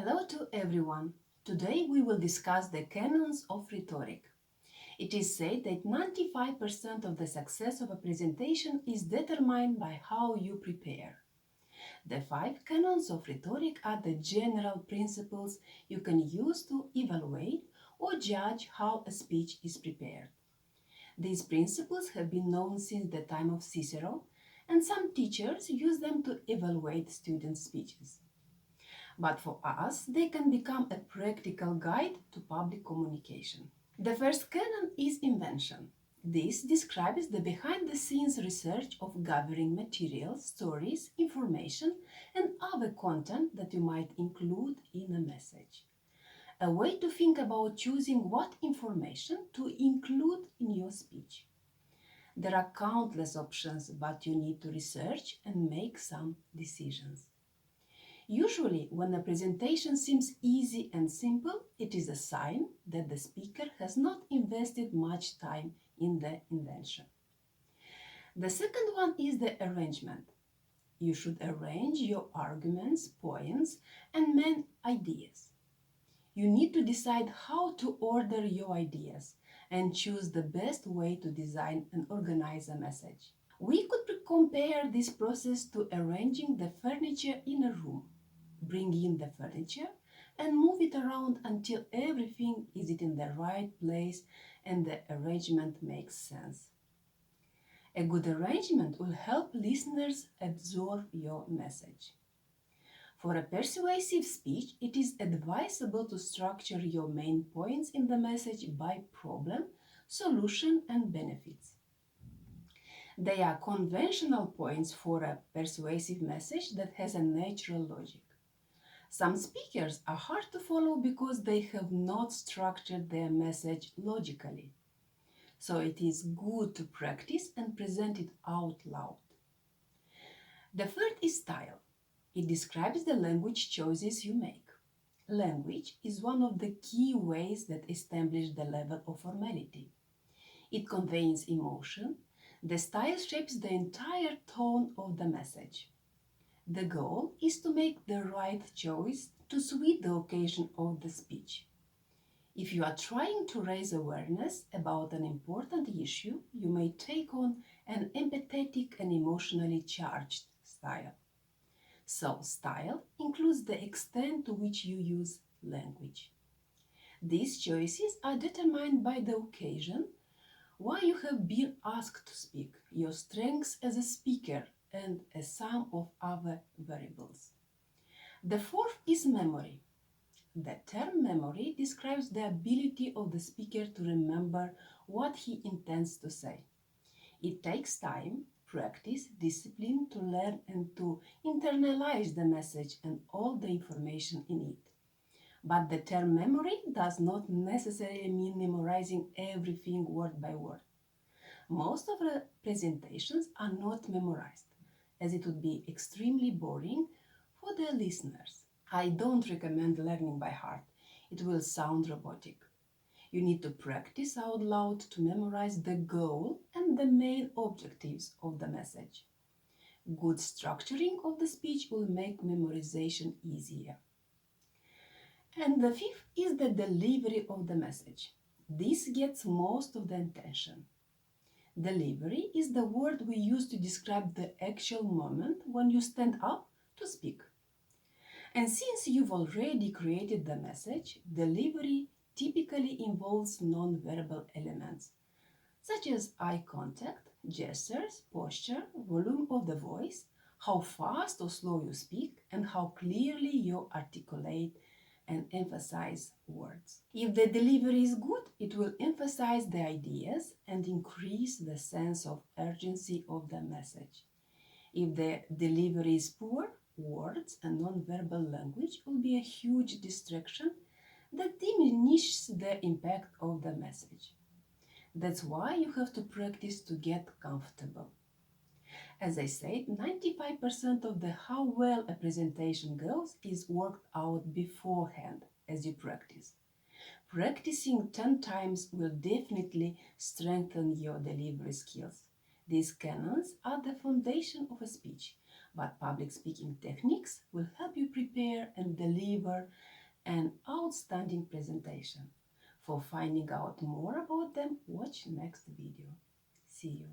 Hello to everyone. Today we will discuss the canons of rhetoric. It is said that 95% of the success of a presentation is determined by how you prepare. The 5 canons of rhetoric are the general principles you can use to evaluate or judge how a speech is prepared. These principles have been known since the time of Cicero, and some teachers use them to evaluate students' speeches. But for us, they can become a practical guide to public communication. The first canon is invention. This describes the behind-the-scenes research of gathering materials, stories, information, and other content that you might include in a message. A way to think about choosing what information to include in your speech. There are countless options, but you need to research and make some decisions. Usually, when a presentation seems easy and simple, it is a sign that the speaker has not invested much time in the invention. The second one is the arrangement. You should arrange your arguments, points, and main ideas. You need to decide how to order your ideas and choose the best way to design and organize a message. We could compare this process to arranging the furniture in a room. Bring in the furniture and move it around until everything is in the right place and the arrangement makes sense. A good arrangement will help listeners absorb your message. For a persuasive speech, it is advisable to structure your main points in the message by problem, solution, and benefits. They are conventional points for a persuasive message that has a natural logic. Some speakers are hard to follow because they have not structured their message logically. So it is good to practice and present it out loud. The third is style. It describes the language choices you make. Language is one of the key ways that establish the level of formality. It conveys emotion. The style shapes the entire tone of the message. The goal is to make the right choice to suit the occasion of the speech. If you are trying to raise awareness about an important issue, you may take on an empathetic and emotionally charged style. So, style includes the extent to which you use language. These choices are determined by the occasion, why you have been asked to speak, your strengths as a speaker, and a sum of other variables. The fourth is memory. The term memory describes the ability of the speaker to remember what he intends to say. It takes time, practice, discipline to learn and to internalize the message and all the information in it. But the term memory does not necessarily mean memorizing everything word by word. Most of the presentations are not memorized, as it would be extremely boring for the listeners. I don't recommend learning by heart. It will sound robotic. You need to practice out loud to memorize the goal and the main objectives of the message. Good structuring of the speech will make memorization easier. And the fifth is the delivery of the message. This gets most of the attention. Delivery is the word we use to describe the actual moment when you stand up to speak. And since you've already created the message, delivery typically involves non-verbal elements, such as eye contact, gestures, posture, volume of the voice, how fast or slow you speak, and how clearly you articulate and emphasize words. If the delivery is good, it will emphasize the ideas and increase the sense of urgency of the message. If the delivery is poor, words and non-verbal language will be a huge distraction that diminishes the impact of the message. That's why you have to practice to get comfortable. As I said, 95% of the how well a presentation goes is worked out beforehand as you practice. Practicing 10 times will definitely strengthen your delivery skills. These canons are the foundation of a speech, but public speaking techniques will help you prepare and deliver an outstanding presentation. For finding out more about them, watch next video. See you.